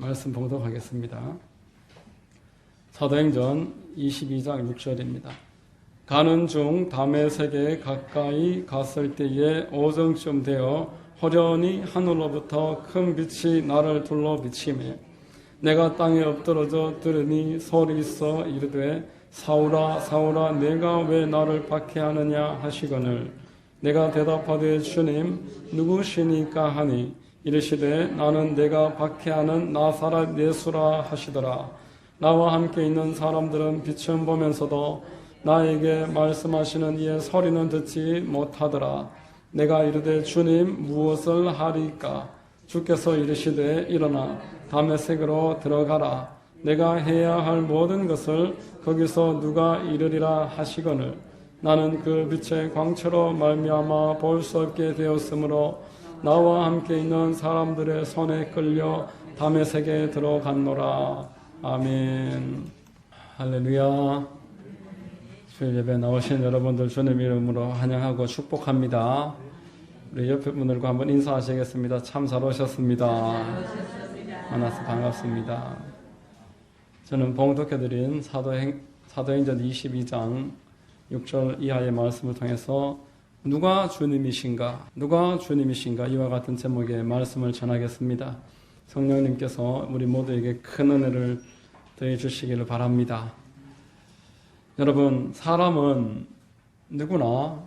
말씀 봉독하겠습니다. 사도행전 22장 6절입니다. 가는 중 다메섹에 가까이 갔을 때에 오정쯤 되어 호련히 하늘로부터 큰 빛이 나를 둘러 비치매 내가 땅에 엎드러져 들으니 소리 있어 이르되 사울아 사울아 내가 왜 나를 박해하느냐 하시거늘 내가 대답하되 주님 누구시니까 하니 이르시되 나는 내가 박해하는 나사렛 예수라 하시더라. 나와 함께 있는 사람들은 빛은 보면서도 나에게 말씀하시는 이의 소리는 듣지 못하더라. 내가 이르되 주님 무엇을 하리까? 주께서 이르시되 일어나 다메섹으로 들어가라. 내가 해야 할 모든 것을 거기서 누가 이르리라 하시거늘 나는 그 빛의 광채로 말미암아 볼 수 없게 되었으므로 나와 함께 있는 사람들의 손에 끌려 다메섹에 들어갔노라. 아멘. 할렐루야. 주일 예배 나오신 여러분들 주님 이름으로 환영하고 축복합니다. 우리 옆에 분들과 한번 인사하시겠습니다. 참 잘 오셨습니다. 만나서 반갑습니다. 저는 봉독해드린 사도행전 22장 6절 이하의 말씀을 통해서 누가 주님이신가 이와 같은 제목의 말씀을 전하겠습니다. 성령님께서 우리 모두에게 큰 은혜를 더해 주시기를 바랍니다. 여러분, 사람은 누구나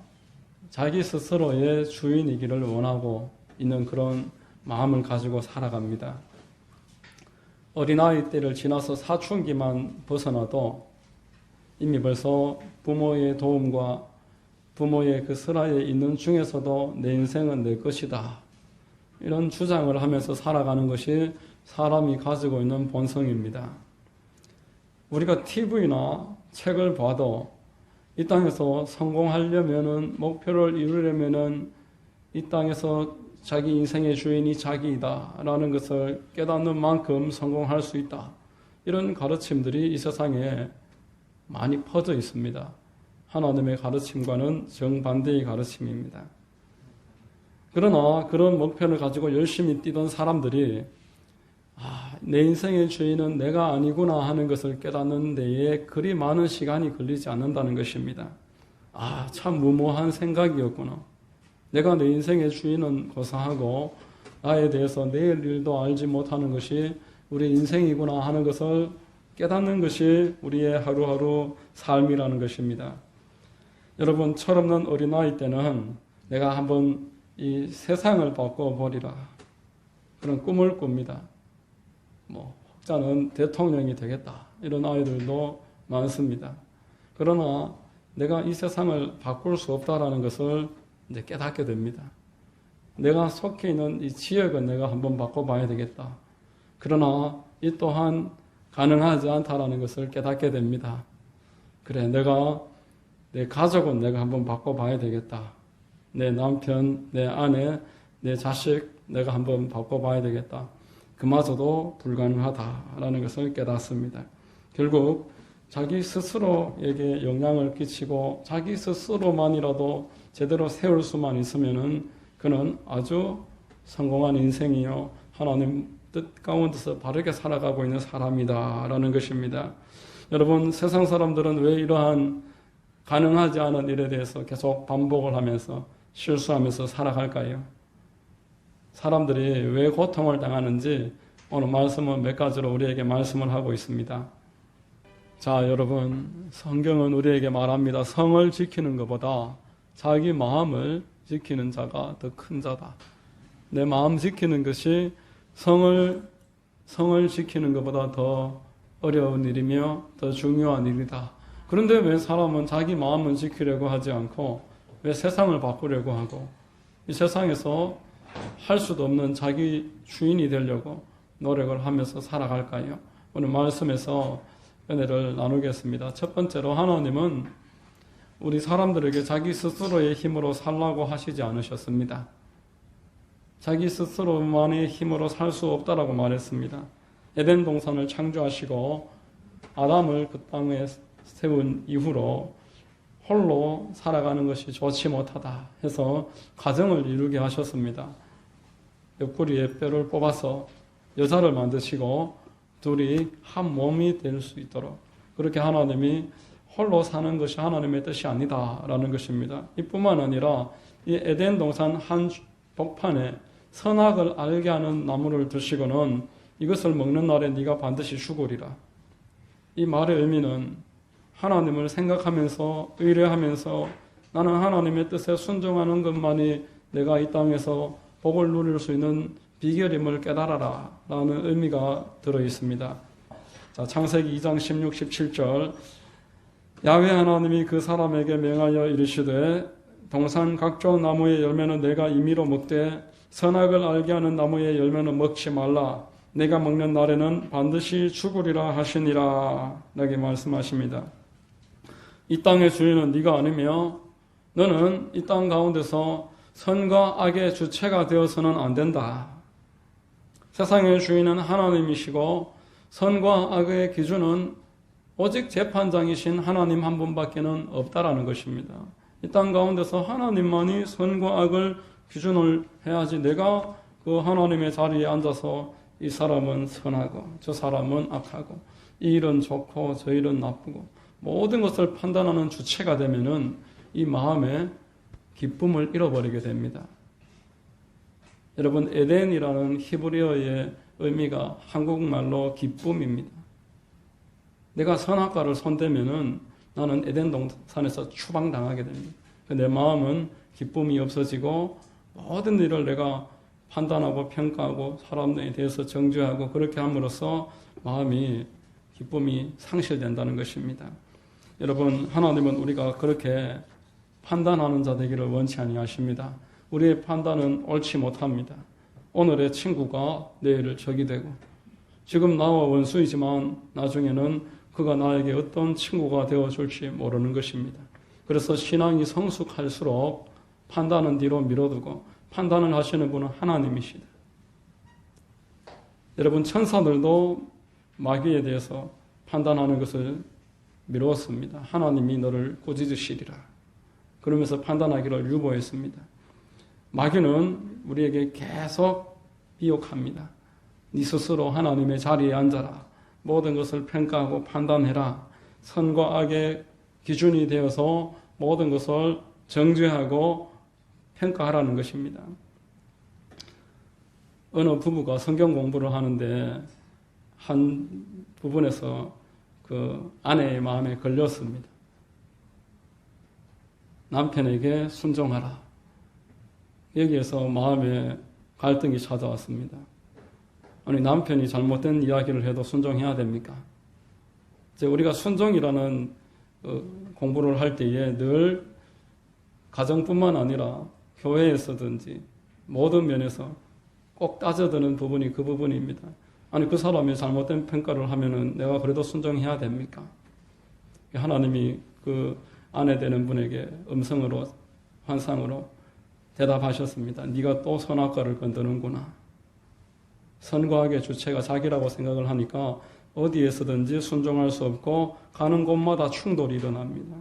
자기 스스로의 주인이기를 원하고 있는 그런 마음을 가지고 살아갑니다. 어린아이 때를 지나서 사춘기만 벗어나도 이미 벌써 부모의 도움과 부모의 그 슬하에 있는 중에서도 내 인생은 내 것이다. 이런 주장을 하면서 살아가는 것이 사람이 가지고 있는 본성입니다. 우리가 TV나 책을 봐도 이 땅에서 성공하려면은 목표를 이루려면은 이 땅에서 자기 인생의 주인이 자기이다 라는 것을 깨닫는 만큼 성공할 수 있다. 이런 가르침들이 이 세상에 많이 퍼져 있습니다. 하나님의 가르침과는 정반대의 가르침입니다. 그러나 그런 목표를 가지고 열심히 뛰던 사람들이 내 인생의 주인은 내가 아니구나 하는 것을 깨닫는 데에 그리 많은 시간이 걸리지 않는다는 것입니다. 참 무모한 생각이었구나. 내가 내 인생의 주인은 고사하고 나에 대해서 내일 일도 알지 못하는 것이 우리 인생이구나 하는 것을 깨닫는 것이 우리의 하루하루 삶이라는 것입니다. 여러분, 철없는 어린아이 때는 내가 한번 이 세상을 바꿔보리라 그런 꿈을 꿉니다. 혹자는 대통령이 되겠다 이런 아이들도 많습니다. 그러나 내가 이 세상을 바꿀 수 없다라는 것을 이제 깨닫게 됩니다. 내가 속해 있는 이 지역은 내가 한번 바꿔봐야 되겠다. 그러나 이 또한 가능하지 않다라는 것을 깨닫게 됩니다. 그래, 내 가족은 내가 한번 바꿔봐야 되겠다. 내 남편, 내 아내, 내 자식 내가 한번 바꿔봐야 되겠다. 그마저도 불가능하다라는 것을 깨닫습니다. 결국 자기 스스로에게 영향을 끼치고 자기 스스로만이라도 제대로 세울 수만 있으면은 그는 아주 성공한 인생이요 하나님 뜻 가운데서 바르게 살아가고 있는 사람이다라는 것입니다. 여러분, 세상 사람들은 왜 이러한 가능하지 않은 일에 대해서 계속 반복을 하면서 실수하면서 살아갈까요? 사람들이 왜 고통을 당하는지 오늘 말씀은 몇 가지로 우리에게 말씀을 하고 있습니다. 자, 여러분, 성경은 우리에게 말합니다. 성을 지키는 것보다 자기 마음을 지키는 자가 더 큰 자다. 내 마음 지키는 것이 성을 지키는 것보다 더 어려운 일이며 더 중요한 일이다. 그런데 왜 사람은 자기 마음을 지키려고 하지 않고 왜 세상을 바꾸려고 하고 이 세상에서 할 수도 없는 자기 주인이 되려고 노력을 하면서 살아갈까요? 오늘 말씀에서 은혜를 나누겠습니다. 첫 번째로, 하나님은 우리 사람들에게 자기 스스로의 힘으로 살라고 하시지 않으셨습니다. 자기 스스로만의 힘으로 살 수 없다라고 말했습니다. 에덴 동산을 창조하시고 아담을 그 땅에 세운 이후로 홀로 살아가는 것이 좋지 못하다 해서 가정을 이루게 하셨습니다. 옆구리에 뼈를 뽑아서 여자를 만드시고 둘이 한 몸이 될 수 있도록 그렇게 하나님이 홀로 사는 것이 하나님의 뜻이 아니다라는 것입니다. 이뿐만 아니라 이 에덴 동산 한 복판에 선악을 알게 하는 나무를 두시고는 이것을 먹는 날에 네가 반드시 죽으리라. 이 말의 의미는 하나님을 생각하면서 의뢰하면서 나는 하나님의 뜻에 순종하는 것만이 내가 이 땅에서 복을 누릴 수 있는 비결임을 깨달아라 라는 의미가 들어있습니다. 자, 창세기 2장 16, 17절 야훼 하나님이 그 사람에게 명하여 이르시되 동산 각종 나무의 열매는 내가 임의로 먹되 선악을 알게 하는 나무의 열매는 먹지 말라. 내가 먹는 날에는 반드시 죽으리라 하시니라. 라고 말씀하십니다. 이 땅의 주인은 네가 아니며 너는 이 땅 가운데서 선과 악의 주체가 되어서는 안 된다. 세상의 주인은 하나님이시고 선과 악의 기준은 오직 재판장이신 하나님 한 분밖에는 없다라는 것입니다. 이 땅 가운데서 하나님만이 선과 악을 기준을 해야지 내가 그 하나님의 자리에 앉아서 이 사람은 선하고 저 사람은 악하고 이 일은 좋고 저 일은 나쁘고 모든 것을 판단하는 주체가 되면은 이 마음에 기쁨을 잃어버리게 됩니다. 여러분, 에덴이라는 히브리어의 의미가 한국말로 기쁨입니다. 내가 선악과를 손대면은 나는 에덴 동산에서 추방당하게 됩니다. 내 마음은 기쁨이 없어지고 모든 일을 내가 판단하고 평가하고 사람들에 대해서 정죄하고 그렇게 함으로써 마음이 기쁨이 상실된다는 것입니다. 여러분, 하나님은 우리가 그렇게 판단하는 자 되기를 원치 아니하십니다. 우리의 판단은 옳지 못합니다. 오늘의 친구가 내일을 적이 되고 지금 나와 원수이지만 나중에는 그가 나에게 어떤 친구가 되어줄지 모르는 것입니다. 그래서 신앙이 성숙할수록 판단은 뒤로 미뤄두고 판단을 하시는 분은 하나님이시다. 여러분, 천사들도 마귀에 대해서 판단하는 것을 미루었습니다. 하나님이 너를 꾸짖으시리라. 그러면서 판단하기를 유보했습니다. 마귀는 우리에게 계속 비욕합니다. 네 스스로 하나님의 자리에 앉아라. 모든 것을 평가하고 판단해라. 선과 악의 기준이 되어서 모든 것을 정죄하고 평가하라는 것입니다. 어느 부부가 성경 공부를 하는데 한 부분에서 그 아내의 마음에 걸렸습니다. 남편에게 순종하라. 여기에서 마음에 갈등이 찾아왔습니다. 아니, 남편이 잘못된 이야기를 해도 순종해야 됩니까? 이제 우리가 순종이라는 공부를 할 때에 늘 가정뿐만 아니라 교회에서든지 모든 면에서 꼭 따져드는 부분이 그 부분입니다. 아니, 그 사람이 잘못된 평가를 하면은 내가 그래도 순종해야 됩니까? 하나님이 그 아내 되는 분에게 음성으로 환상으로 대답하셨습니다. 네가 또 선악과를 건드는구나. 선과 악의 주체가 자기라고 생각을 하니까 어디에서든지 순종할 수 없고 가는 곳마다 충돌이 일어납니다.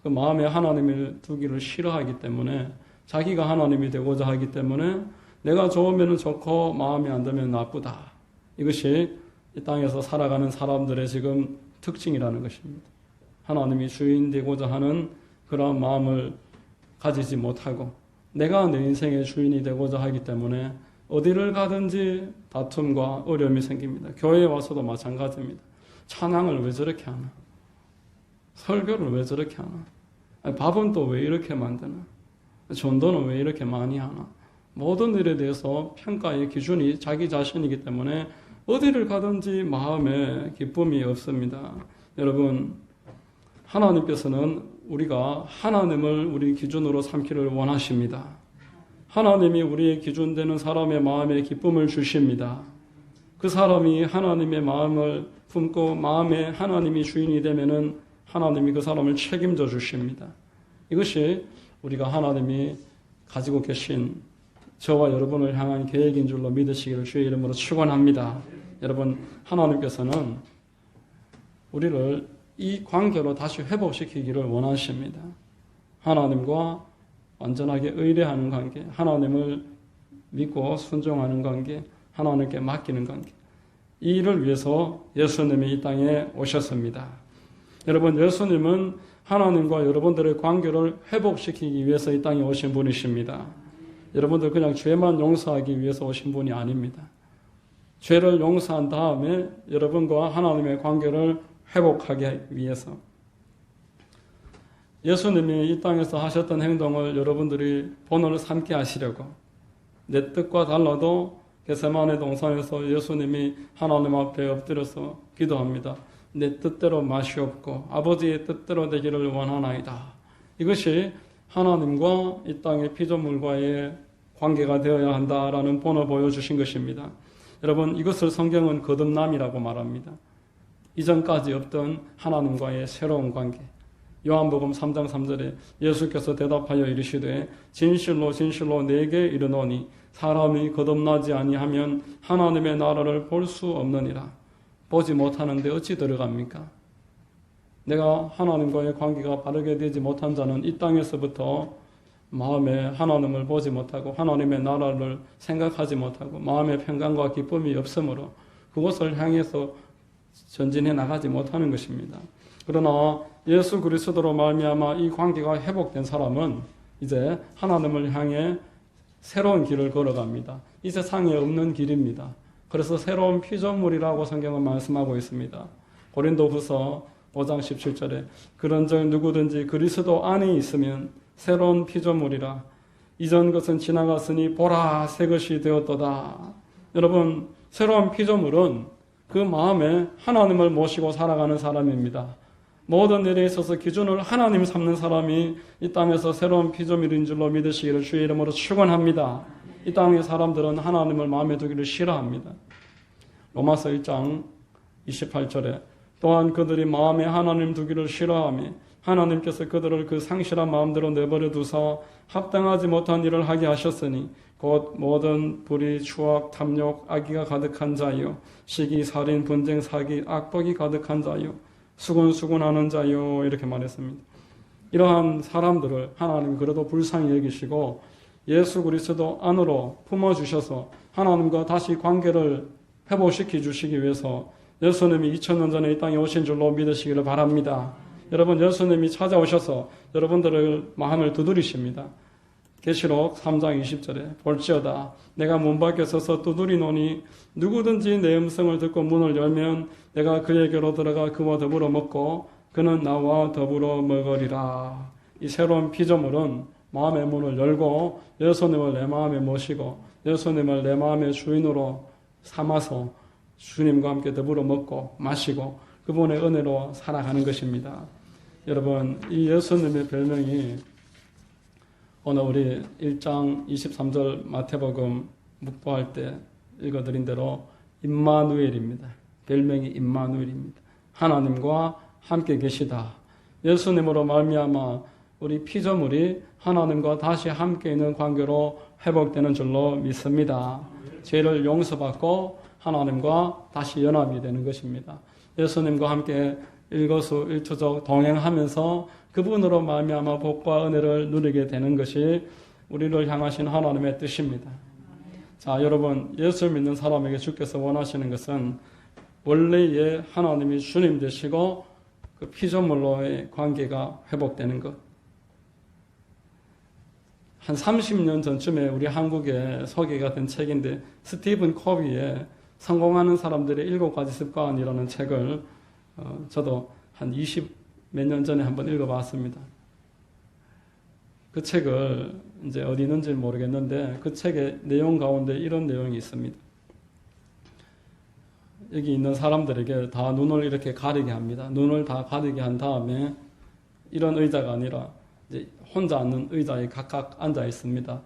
그 마음에 하나님을 두기를 싫어하기 때문에 자기가 하나님이 되고자 하기 때문에 내가 좋으면 좋고 마음에 안 들면 나쁘다. 이것이 이 땅에서 살아가는 사람들의 지금 특징이라는 것입니다. 하나님이 주인 되고자 하는 그런 마음을 가지지 못하고 내가 내 인생의 주인이 되고자 하기 때문에 어디를 가든지 다툼과 어려움이 생깁니다. 교회에 와서도 마찬가지입니다. 찬양을 왜 저렇게 하나? 설교를 왜 저렇게 하나? 아니, 밥은 또 왜 이렇게 만드나? 전도는 왜 이렇게 많이 하나? 모든 일에 대해서 평가의 기준이 자기 자신이기 때문에 어디를 가든지 마음에 기쁨이 없습니다. 여러분, 하나님께서는 우리가 하나님을 우리 기준으로 삼기를 원하십니다. 하나님이 우리의 기준 되는 사람의 마음에 기쁨을 주십니다. 그 사람이 하나님의 마음을 품고 마음에 하나님이 주인이 되면은 하나님이 그 사람을 책임져 주십니다. 이것이 우리가 하나님이 가지고 계신 저와 여러분을 향한 계획인 줄로 믿으시기를 주의 이름으로 축원합니다. 여러분, 하나님께서는 우리를 이 관계로 다시 회복시키기를 원하십니다. 하나님과 완전하게 의뢰하는 관계, 하나님을 믿고 순종하는 관계, 하나님께 맡기는 관계. 이 일을 위해서 예수님이 이 땅에 오셨습니다. 여러분, 예수님은 하나님과 여러분들의 관계를 회복시키기 위해서 이 땅에 오신 분이십니다. 여러분들 그냥 죄만 용서하기 위해서 오신 분이 아닙니다. 죄를 용서한 다음에 여러분과 하나님의 관계를 회복하기 위해서. 예수님이 이 땅에서 하셨던 행동을 여러분들이 본을 삼게 하시려고, 내 뜻과 달라도 겟세마네 동산에서 예수님이 하나님 앞에 엎드려서 기도합니다. 내 뜻대로 마시옵고 아버지의 뜻대로 되기를 원하나이다. 이것이 하나님과 이 땅의 피조물과의 관계가 되어야 한다라는 본을 보여주신 것입니다. 여러분, 이것을 성경은 거듭남이라고 말합니다. 이전까지 없던 하나님과의 새로운 관계. 요한복음 3장 3절에 예수께서 대답하여 이르시되 진실로 진실로 내게 이르노니 사람이 거듭나지 아니하면 하나님의 나라를 볼 수 없느니라. 보지 못하는데 어찌 들어갑니까? 내가 하나님과의 관계가 바르게 되지 못한 자는 이 땅에서부터 마음에 하나님을 보지 못하고 하나님의 나라를 생각하지 못하고 마음의 평강과 기쁨이 없으므로 그것을 향해서 전진해 나가지 못하는 것입니다. 그러나 예수 그리스도로 말미암아 이 관계가 회복된 사람은 이제 하나님을 향해 새로운 길을 걸어갑니다. 이 세상에 없는 길입니다. 그래서 새로운 피조물이라고 성경은 말씀하고 있습니다. 고린도후서 5장 17절에 그런즉 누구든지 그리스도 안에 있으면 새로운 피조물이라 이전 것은 지나갔으니 보라 새 것이 되었도다. 여러분, 새로운 피조물은 그 마음에 하나님을 모시고 살아가는 사람입니다. 모든 일에 있어서 기준을 하나님 삼는 사람이 이 땅에서 새로운 피조물인 줄로 믿으시기를 주의 이름으로 축원합니다. 이 땅의 사람들은 하나님을 마음에 두기를 싫어합니다. 로마서 1장 28절에 또한 그들이 마음에 하나님 두기를 싫어하며 하나님께서 그들을 그 상실한 마음대로 내버려 두사 합당하지 못한 일을 하게 하셨으니 곧 모든 불의, 추악, 탐욕, 악의가 가득한 자요 시기, 살인, 분쟁, 사기, 악독이 가득한 자요 수군수군하는 자요 이렇게 말했습니다. 이러한 사람들을 하나님 그래도 불쌍히 여기시고 예수 그리스도 안으로 품어주셔서 하나님과 다시 관계를 회복시켜 주시기 위해서 예수님이 2000년 전에 이 땅에 오신 줄로 믿으시기를 바랍니다. 여러분, 예수님이 찾아오셔서 여러분들의 마음을 두드리십니다. 계시록 3장 20절에 볼지어다 내가 문 밖에 서서 두드리노니 누구든지 내 음성을 듣고 문을 열면 내가 그에게로 들어가 그와 더불어 먹고 그는 나와 더불어 먹으리라. 이 새로운 피조물은 마음의 문을 열고 예수님을 내 마음에 모시고 예수님을 내 마음의 주인으로 삼아서 주님과 함께 더불어 먹고 마시고 그분의 은혜로 살아가는 것입니다. 여러분, 이 예수님의 별명이 오늘 우리 1장 23절 마태복음 묵도할 때 읽어드린 대로 임마누엘입니다. 별명이 임마누엘입니다. 하나님과 함께 계시다. 예수님으로 말미암아 우리 피조물이 하나님과 다시 함께 있는 관계로 회복되는 줄로 믿습니다. 죄를 용서받고 하나님과 다시 연합이 되는 것입니다. 예수님과 함께 일거수일투족 동행하면서 그분으로 말미암아 복과 은혜를 누리게 되는 것이 우리를 향하신 하나님의 뜻입니다. 자, 여러분, 예수 믿는 사람에게 주께서 원하시는 것은 원래의 하나님이 주님 되시고 그 피조물로의 관계가 회복되는 것. 한 30년 전쯤에 우리 한국에 소개가 된 책인데 스티븐 코비의 성공하는 사람들의 7가지 습관이라는 책을 저도 한 20 몇 년 전에 한번 읽어봤습니다. 그 책을 이제 어디 있는지 모르겠는데 그 책의 내용 가운데 이런 내용이 있습니다. 여기 있는 사람들에게 다 눈을 이렇게 가리게 합니다. 눈을 다 가리게 한 다음에 이런 의자가 아니라 이제 혼자 앉는 의자에 각각 앉아 있습니다.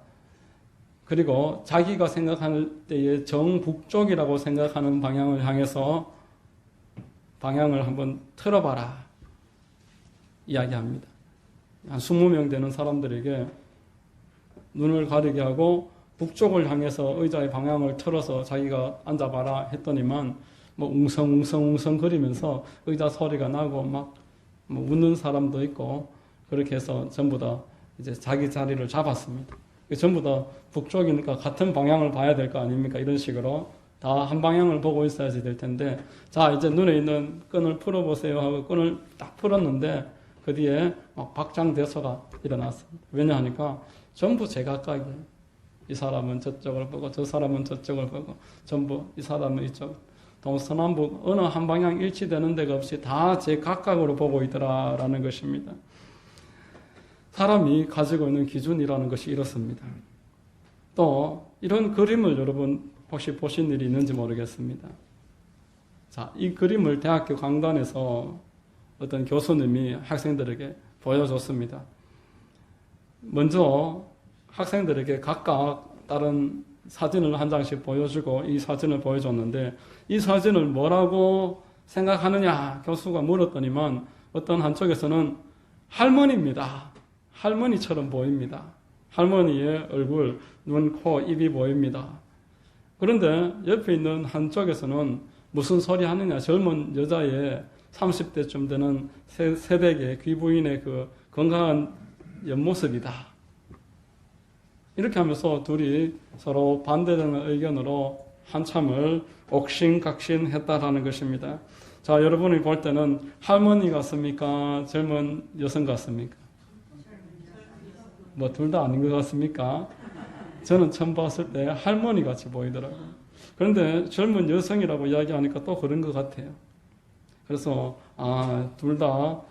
그리고 자기가 생각할 때의 정북쪽이라고 생각하는 방향을 향해서 방향을 한번 틀어봐라 이야기합니다. 한 20명 되는 사람들에게 눈을 가리게 하고 북쪽을 향해서 의자의 방향을 틀어서 자기가 앉아봐라 했더니만 뭐 웅성웅성 거리면서 의자 소리가 나고 막 뭐 웃는 사람도 있고 그렇게 해서 전부 다 이제 자기 자리를 잡았습니다. 전부 다 북쪽이니까 같은 방향을 봐야 될 거 아닙니까? 이런 식으로 다 한 방향을 보고 있어야지 될 텐데, 자, 이제 눈에 있는 끈을 풀어보세요 하고 끈을 딱 풀었는데, 그 뒤에 막 박장대소가 일어났습니다. 왜냐하니까 전부 제각각이에요. 이 사람은 저쪽을 보고, 저 사람은 저쪽을 보고, 전부 이 사람은 이쪽. 동서남북 어느 한 방향 일치되는 데가 없이 다 제각각으로 보고 있더라라는 것입니다. 사람이 가지고 있는 기준이라는 것이 이렇습니다. 또 이런 그림을 여러분 혹시 보신 일이 있는지 모르겠습니다. 자, 이 그림을 대학교 강단에서 어떤 교수님이 학생들에게 보여줬습니다. 먼저 학생들에게 각각 다른 사진을 한 장씩 보여주고 이 사진을 보여줬는데, 이 사진을 뭐라고 생각하느냐 교수가 물었더니만 어떤 한쪽에서는 할머니입니다. 할머니처럼 보입니다. 할머니의 얼굴, 눈, 코, 입이 보입니다. 그런데 옆에 있는 한쪽에서는 무슨 소리 하느냐, 젊은 여자의 30대쯤 되는 새댁의 귀부인의 그 건강한 옆모습이다. 이렇게 하면서 둘이 서로 반대되는 의견으로 한참을 옥신각신했다라는 것입니다. 자, 여러분이 볼 때는 할머니 같습니까? 젊은 여성 같습니까? 뭐 둘 다 아닌 것 같습니까? 저는 처음 봤을 때 할머니 같이 보이더라고요. 그런데 젊은 여성이라고 이야기하니까 또 그런 것 같아요. 그래서 둘 다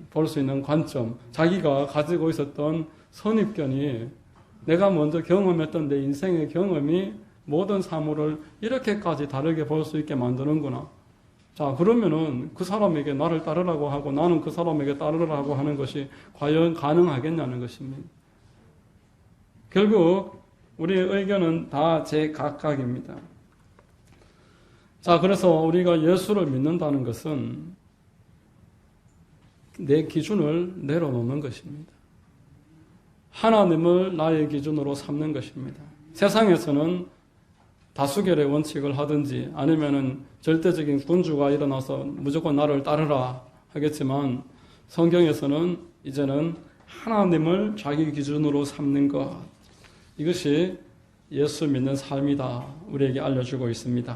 볼 수 있는 관점, 자기가 가지고 있었던 선입견이, 내가 먼저 경험했던 내 인생의 경험이 모든 사물을 이렇게까지 다르게 볼 수 있게 만드는구나. 자, 그러면은 그 사람에게 나를 따르라고 하고 나는 그 사람에게 따르라고 하는 것이 과연 가능하겠냐는 것입니다. 결국 우리의 의견은 다 제각각입니다. 자, 그래서 우리가 예수를 믿는다는 것은 내 기준을 내려놓는 것입니다. 하나님을 나의 기준으로 삼는 것입니다. 세상에서는 다수결의 원칙을 하든지 아니면은 절대적인 군주가 일어나서 무조건 나를 따르라 하겠지만, 성경에서는 이제는 하나님을 자기 기준으로 삼는 것, 이것이 예수 믿는 삶이다 우리에게 알려주고 있습니다.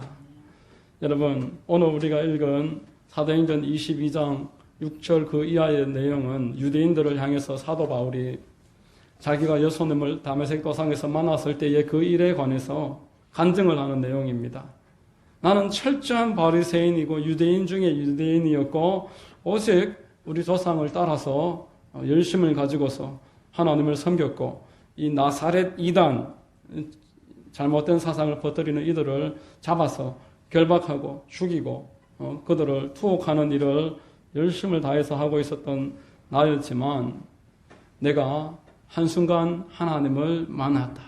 여러분, 오늘 우리가 읽은 사도행전 22장 6절 그 이하의 내용은 유대인들을 향해서 사도 바울이 자기가 예수님을 다메섹 도상에서 만났을 때의 그 일에 관해서 간증을 하는 내용입니다. 나는 철저한 바리새인이고 유대인 중에 유대인이었고 오직 우리 조상을 따라서 열심을 가지고서 하나님을 섬겼고, 이 나사렛 이단, 잘못된 사상을 퍼뜨리는 이들을 잡아서 결박하고 죽이고 그들을 투옥하는 일을 열심을 다해서 하고 있었던 나였지만, 내가 한순간 하나님을 만났다.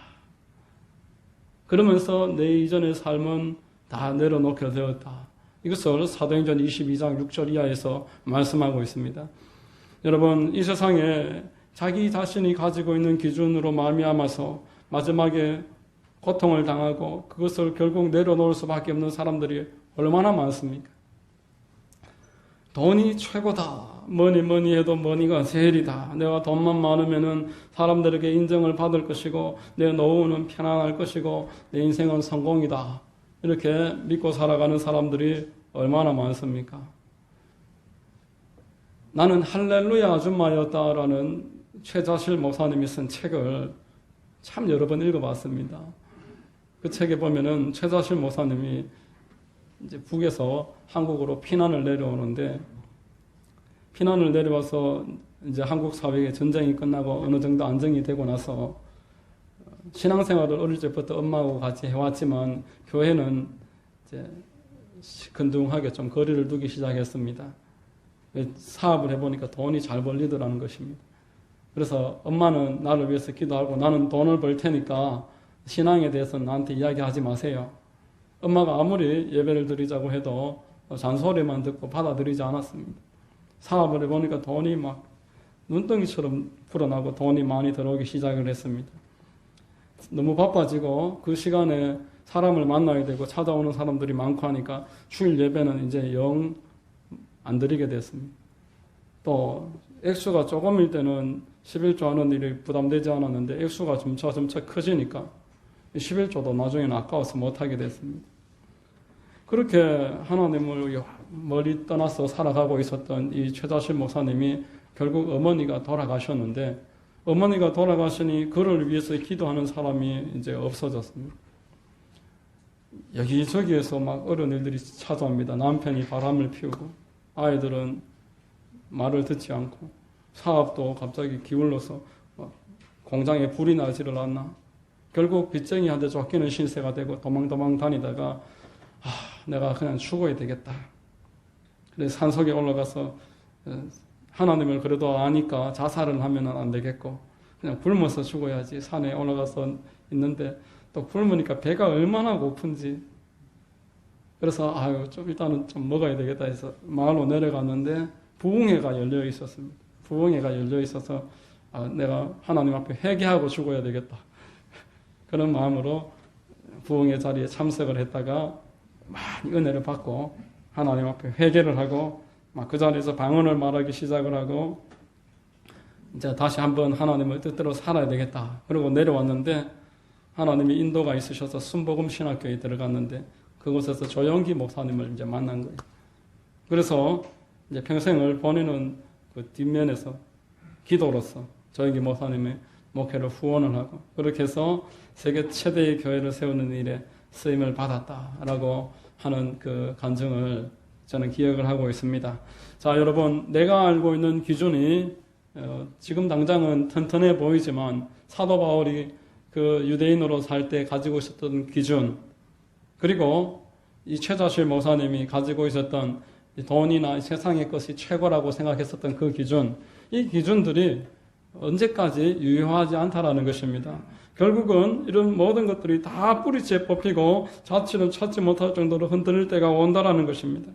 그러면서 내 이전의 삶은 다 내려놓게 되었다. 이것을 사도행전 22장 6절 이하에서 말씀하고 있습니다. 여러분, 이 세상에 자기 자신이 가지고 있는 기준으로 말미암아서 마지막에 고통을 당하고 그것을 결국 내려놓을 수밖에 없는 사람들이 얼마나 많습니까? 돈이 최고다. 뭐니 해도 머니가 제일이다. 내가 돈만 많으면은 사람들에게 인정을 받을 것이고 내 노후는 편안할 것이고 내 인생은 성공이다. 이렇게 믿고 살아가는 사람들이 얼마나 많습니까? 나는 할렐루야 아줌마였다라는 최자실 목사님이 쓴 책을 참 여러 번 읽어봤습니다. 그 책에 보면은 최자실 목사님이 이제 북에서 한국으로 피난을 내려오는데, 피난을 내려와서 이제 한국 사회에 전쟁이 끝나고 어느 정도 안정이 되고 나서 신앙생활을 어릴 때부터 엄마하고 같이 해왔지만 교회는 이제 시큰둥하게 좀 거리를 두기 시작했습니다. 사업을 해보니까 돈이 잘 벌리더라는 것입니다. 그래서 엄마는 나를 위해서 기도하고 나는 돈을 벌 테니까 신앙에 대해서 나한테 이야기하지 마세요. 엄마가 아무리 예배를 드리자고 해도 잔소리만 듣고 받아들이지 않았습니다. 사업을 해보니까 돈이 막 눈덩이처럼 불어나고 돈이 많이 들어오기 시작을 했습니다. 너무 바빠지고 그 시간에 사람을 만나야 되고 찾아오는 사람들이 많고 하니까 주일 예배는 이제 영 안 드리게 됐습니다. 또 액수가 조금일 때는 11조 하는 일이 부담되지 않았는데 액수가 점차 커지니까 11조도 나중에는 아까워서 못하게 됐습니다. 그렇게 하나님을 멀리 떠나서 살아가고 있었던 이 최자실 목사님이 결국 어머니가 돌아가셨는데, 어머니가 돌아가시니 그를 위해서 기도하는 사람이 이제 없어졌습니다. 여기저기에서 막 어른들이 찾아옵니다. 남편이 바람을 피우고, 아이들은 말을 듣지 않고, 사업도 갑자기 기울어서 공장에 불이 나지를 않나. 결국 빚쟁이한테 쫓기는 신세가 되고 도망도망 다니다가 내가 그냥 죽어야 되겠다. 그래서 산속에 올라가서 하나님을 그래도 아니까 자살을 하면 안 되겠고 그냥 굶어서 죽어야지. 산에 올라가서 있는데 또 굶으니까 배가 얼마나 고픈지. 그래서 좀 일단은 좀 먹어야 되겠다 해서 마을로 내려갔는데 부흥회가 열려 있었습니다. 부흥회가 열려 있어서 내가 하나님 앞에 회개하고 죽어야 되겠다. 그런 마음으로 부흥회 자리에 참석을 했다가 많이 은혜를 받고 하나님 앞에 회개를 하고 막 그 자리에서 방언을 말하기 시작을 하고 이제 다시 한번 하나님의 뜻대로 살아야 되겠다. 그리고 내려왔는데 하나님이 인도가 있으셔서 순복음 신학교에 들어갔는데 그곳에서 조영기 목사님을 이제 만난 거예요. 그래서 이제 평생을 보내는 그 뒷면에서 기도로서 조영기 목사님의 목회를 후원을 하고 그렇게 해서 세계 최대의 교회를 세우는 일에 쓰임을 받았다라고 하는 그 간증을 저는 기억을 하고 있습니다. 자, 여러분, 내가 알고 있는 기준이 지금 당장은 튼튼해 보이지만 사도 바울이 그 유대인으로 살 때 가지고 있었던 기준, 그리고 이 최자실 목사님이 가지고 있었던 돈이나 세상의 것이 최고라고 생각했었던 그 기준, 이 기준들이 언제까지 유효하지 않다라는 것입니다. 결국은 이런 모든 것들이 다 뿌리째 뽑히고 자취를 찾지 못할 정도로 흔들릴 때가 온다라는 것입니다.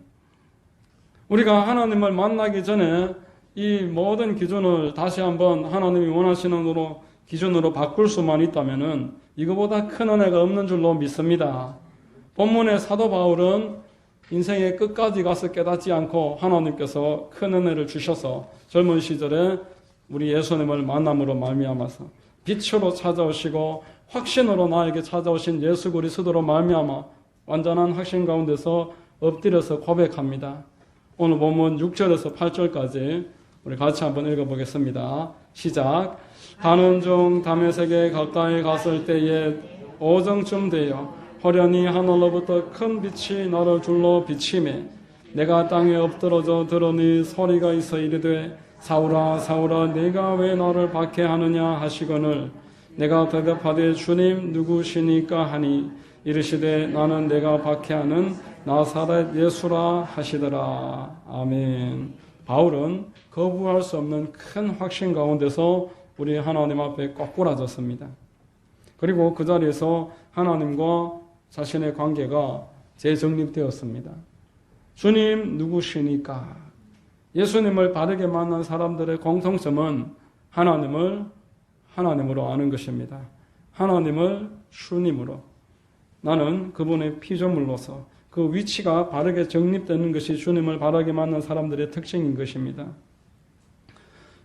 우리가 하나님을 만나기 전에 이 모든 기준을 다시 한번 하나님이 원하시는 기준으로 바꿀 수만 있다면은 이거보다 큰 은혜가 없는 줄로 믿습니다. 본문의 사도 바울은 인생의 끝까지 가서 깨닫지 않고 하나님께서 큰 은혜를 주셔서 젊은 시절에 우리 예수님을 만남으로 말미암아서 빛으로 찾아오시고 확신으로 나에게 찾아오신 예수 그리스도로 말미암아 완전한 확신 가운데서 엎드려서 고백합니다. 오늘 본문 6절에서 8절까지 우리 같이 한번 읽어보겠습니다. 시작. 가는 중 다메섹에 가까이 갔을 때에 오정쯤 되어 호련히 하늘로부터 큰 빛이 나를 둘러 비치매 내가 땅에 엎드러져 들으니 소리가 있어 이르되 사울아 사울아 네가 왜 나를 박해하느냐 하시거늘 내가 대답하되 주님 누구시니까 하니 이르시되 나는 내가 박해하는 나사렛 예수라 하시더라. 아멘. 바울은 거부할 수 없는 큰 확신 가운데서 우리 하나님 앞에 꼬꾸라졌습니다. 그리고 그 자리에서 하나님과 자신의 관계가 재정립되었습니다. 주님 누구시니까? 예수님을 바르게 만난 사람들의 공통점은 하나님을 하나님으로 아는 것입니다. 하나님을 주님으로. 나는 그분의 피조물로서 그 위치가 바르게 정립되는 것이 주님을 바르게 만난 사람들의 특징인 것입니다.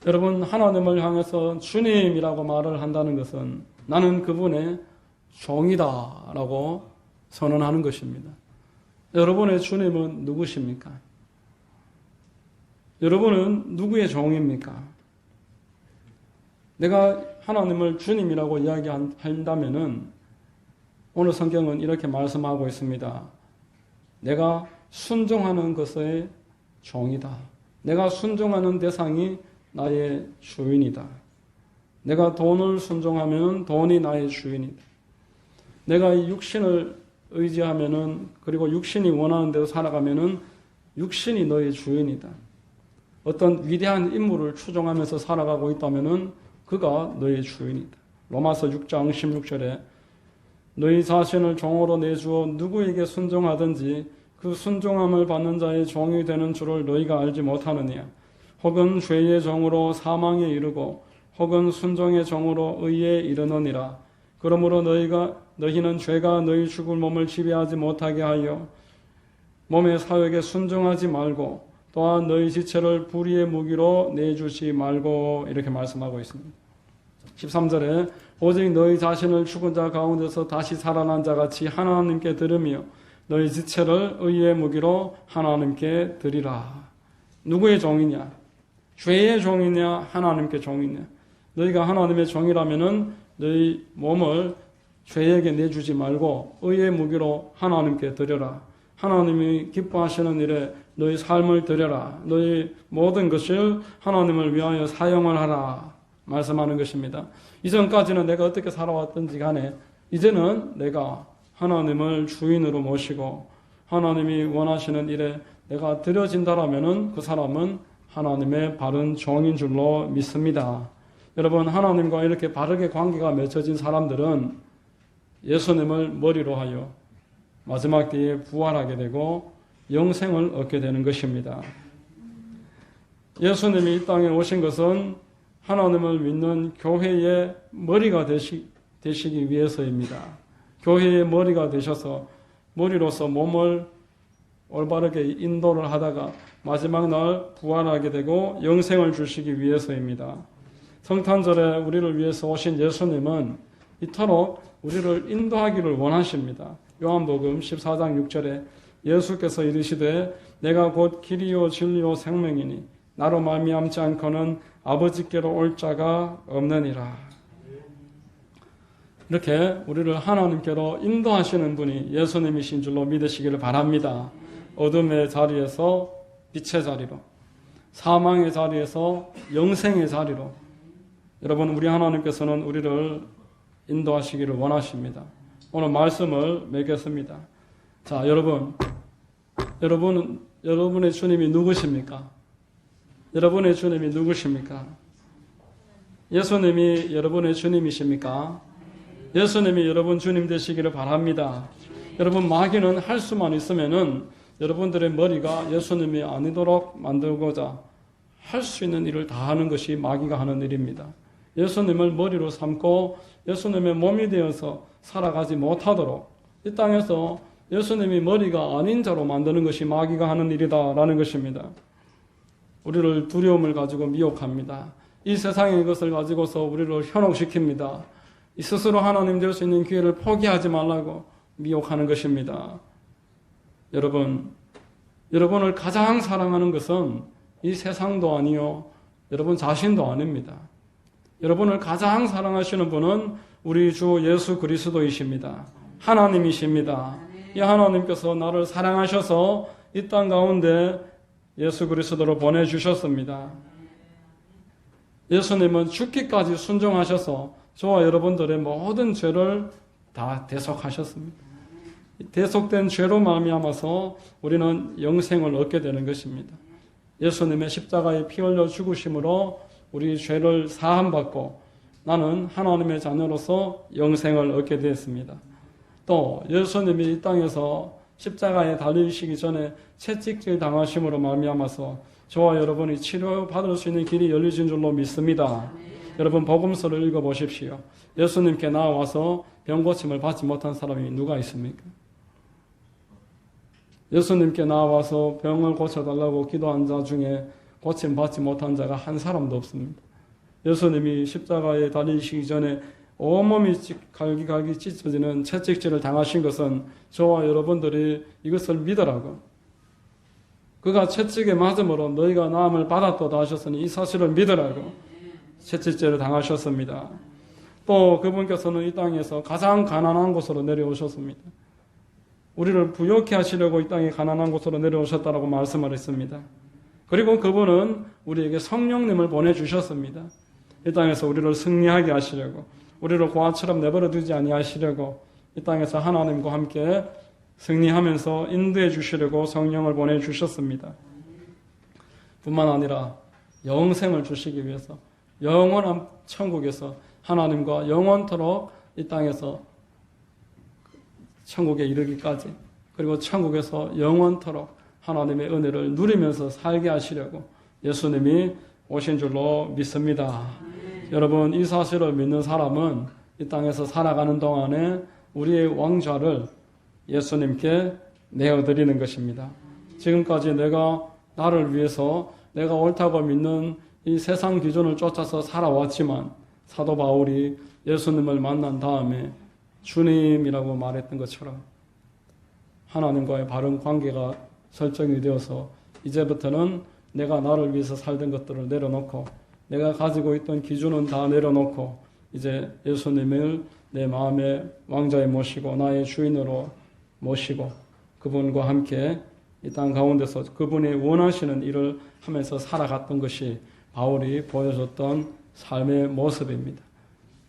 여러분, 하나님을 향해서 주님이라고 말을 한다는 것은 나는 그분의 종이다 라고 선언하는 것입니다. 여러분의 주님은 누구십니까? 여러분은 누구의 종입니까? 내가 하나님을 주님이라고 이야기한다면은 오늘 성경은 이렇게 말씀하고 있습니다. 내가 순종하는 것의 종이다. 내가 순종하는 대상이 나의 주인이다. 내가 돈을 순종하면 돈이 나의 주인이다. 내가 이 육신을 의지하면은 그리고 육신이 원하는 대로 살아가면은 육신이 너의 주인이다. 어떤 위대한 인물을 추종하면서 살아가고 있다면은 그가 너의 주인이다. 로마서 6장 16절에 너희 자신을 종으로 내주어 누구에게 순종하든지 그 순종함을 받는 자의 종이 되는 줄을 너희가 알지 못하느냐. 혹은 죄의 종으로 사망에 이르고 혹은 순종의 종으로 의에 이르느니라. 그러므로 너희는 죄가 너희 죽을 몸을 지배하지 못하게 하여 몸의 사역에 순종하지 말고 또한 너희 지체를 불의의 무기로 내주지 말고 이렇게 말씀하고 있습니다. 13절에 오직 너희 자신을 죽은 자 가운데서 다시 살아난 자 같이 하나님께 들으며 너희 지체를 의의 무기로 하나님께 드리라. 누구의 종이냐? 죄의 종이냐? 하나님께 종이냐? 너희가 하나님의 종이라면은 너희 몸을 죄에게 내주지 말고 의의 무기로 하나님께 드려라. 하나님이 기뻐하시는 일에 너희 삶을 드려라. 너희 모든 것을 하나님을 위하여 사용을 하라. 말씀하는 것입니다. 이전까지는 내가 어떻게 살아왔든지 간에 이제는 내가 하나님을 주인으로 모시고 하나님이 원하시는 일에 내가 드려진다라면은 그 사람은 하나님의 바른 종인 줄로 믿습니다. 여러분, 하나님과 이렇게 바르게 관계가 맺어진 사람들은 예수님을 머리로 하여 마지막 때에 부활하게 되고 영생을 얻게 되는 것입니다. 예수님이 이 땅에 오신 것은 하나님을 믿는 교회의 머리가 되시기 위해서입니다. 교회의 머리가 되셔서 머리로서 몸을 올바르게 인도를 하다가 마지막 날 부활하게 되고 영생을 주시기 위해서입니다. 성탄절에 우리를 위해서 오신 예수님은 이토록 우리를 인도하기를 원하십니다. 요한복음 14장 6절에 예수께서 이르시되 내가 곧 길이요 진리요 생명이니 나로 말미암지 않고는 아버지께로 올 자가 없느니라. 이렇게 우리를 하나님께로 인도하시는 분이 예수님이신 줄로 믿으시기를 바랍니다. 어둠의 자리에서 빛의 자리로, 사망의 자리에서 영생의 자리로 여러분, 우리 하나님께서는 우리를 인도하시기를 원하십니다. 오늘 말씀을 맺겠습니다. 자, 여러분의 주님이 누구십니까? 여러분의 주님이 누구십니까? 예수님이 여러분의 주님이십니까? 예수님이 여러분 주님 되시기를 바랍니다. 여러분, 마귀는 할 수만 있으면은 여러분들의 머리가 예수님이 아니도록 만들고자 할 수 있는 일을 다 하는 것이 마귀가 하는 일입니다. 예수님을 머리로 삼고 예수님의 몸이 되어서 살아가지 못하도록 이 땅에서 예수님이 머리가 아닌 자로 만드는 것이 마귀가 하는 일이다라는 것입니다. 우리를 두려움을 가지고 미혹합니다. 이 세상의 것을 가지고서 우리를 현혹시킵니다. 이 스스로 하나님 될 수 있는 기회를 포기하지 말라고 미혹하는 것입니다. 여러분을 가장 사랑하는 것은 이 세상도 아니요, 여러분 자신도 아닙니다. 여러분을 가장 사랑하시는 분은 우리 주 예수 그리스도이십니다. 하나님이십니다. 이 하나님께서 나를 사랑하셔서 이 땅 가운데 예수 그리스도로 보내주셨습니다. 예수님은 죽기까지 순종하셔서 저와 여러분들의 모든 죄를 다 대속하셨습니다. 대속된 죄로 말미암아서 우리는 영생을 얻게 되는 것입니다. 예수님의 십자가에 피 흘려 죽으심으로 우리 죄를 사함받고 나는 하나님의 자녀로서 영생을 얻게 되었습니다. 또 예수님이 이 땅에서 십자가에 달리시기 전에 채찍질 당하심으로 말미암아서 저와 여러분이 치료받을 수 있는 길이 열리진 줄로 믿습니다. 여러분, 복음서를 읽어보십시오. 예수님께 나와서 병고침을 받지 못한 사람이 누가 있습니까? 예수님께 나와서 병을 고쳐달라고 기도한 자 중에 고침 받지 못한 자가 한 사람도 없습니다. 예수님이 십자가에 달리시기 전에 온몸이 갈기갈기 찢어지는 채찍질을 당하신 것은 저와 여러분들이 이것을 믿으라고, 그가 채찍에 맞음으로 너희가 나음을 받았도다 하셨으니 이 사실을 믿으라고 채찍질을 당하셨습니다. 또 그분께서는 이 땅에서 가장 가난한 곳으로 내려오셨습니다. 우리를 부욕해 하시려고 이 땅에 가난한 곳으로 내려오셨다라고 말씀을 했습니다. 그리고 그분은 우리에게 성령님을 보내주셨습니다. 이 땅에서 우리를 승리하게 하시려고, 우리를 고아처럼 내버려 두지 아니하시려고 이 땅에서 하나님과 함께 승리하면서 인도해 주시려고 성령을 보내주셨습니다. 뿐만 아니라 영생을 주시기 위해서 영원한 천국에서 하나님과 영원토록 이 땅에서 천국에 이르기까지, 그리고 천국에서 영원토록 하나님의 은혜를 누리면서 살게 하시려고 예수님이 오신 줄로 믿습니다. 여러분, 이 사실을 믿는 사람은 이 땅에서 살아가는 동안에 우리의 왕좌를 예수님께 내어드리는 것입니다. 지금까지 내가 나를 위해서 내가 옳다고 믿는 이 세상 기준을 쫓아서 살아왔지만 사도 바울이 예수님을 만난 다음에 주님이라고 말했던 것처럼 하나님과의 바른 관계가 설정이 되어서 이제부터는 내가 나를 위해서 살던 것들을 내려놓고 내가 가지고 있던 기준은 다 내려놓고 이제 예수님을 내 마음의 왕자에 모시고 나의 주인으로 모시고 그분과 함께 이 땅 가운데서 그분이 원하시는 일을 하면서 살아갔던 것이 바울이 보여줬던 삶의 모습입니다.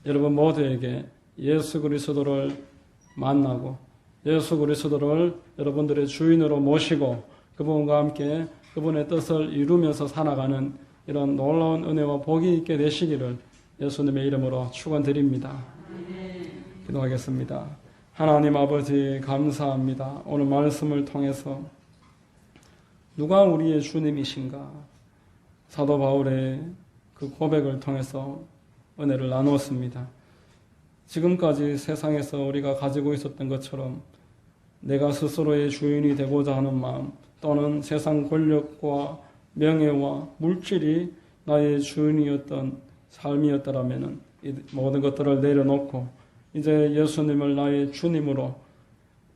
여러분 모두에게 예수 그리스도를 만나고 예수 그리스도를 여러분들의 주인으로 모시고 그분과 함께 그분의 뜻을 이루면서 살아가는 이런 놀라운 은혜와 복이 있게 되시기를 예수님의 이름으로 축원드립니다. 기도하겠습니다. 하나님 아버지 감사합니다. 오늘 말씀을 통해서 누가 우리의 주님이신가? 사도 바울의 그 고백을 통해서 은혜를 나누었습니다. 지금까지 세상에서 우리가 가지고 있었던 것처럼 내가 스스로의 주인이 되고자 하는 마음 또는 세상 권력과 명예와 물질이 나의 주인이었던 삶이었더라면 이 모든 것들을 내려놓고 이제 예수님을 나의 주님으로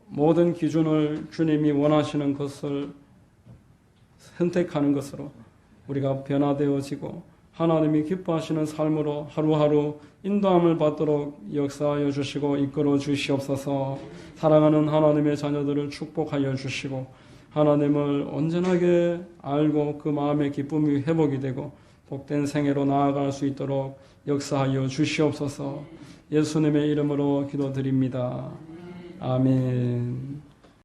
모든 기준을 주님이 원하시는 것을 선택하는 것으로 우리가 변화되어지고 하나님이 기뻐하시는 삶으로 하루하루 인도함을 받도록 역사하여 주시고 이끌어 주시옵소서. 사랑하는 하나님의 자녀들을 축복하여 주시고 하나님을 온전하게 알고 그 마음의 기쁨이 회복이 되고 복된 생애로 나아갈 수 있도록 역사하여 주시옵소서. 예수님의 이름으로 기도드립니다. 아멘.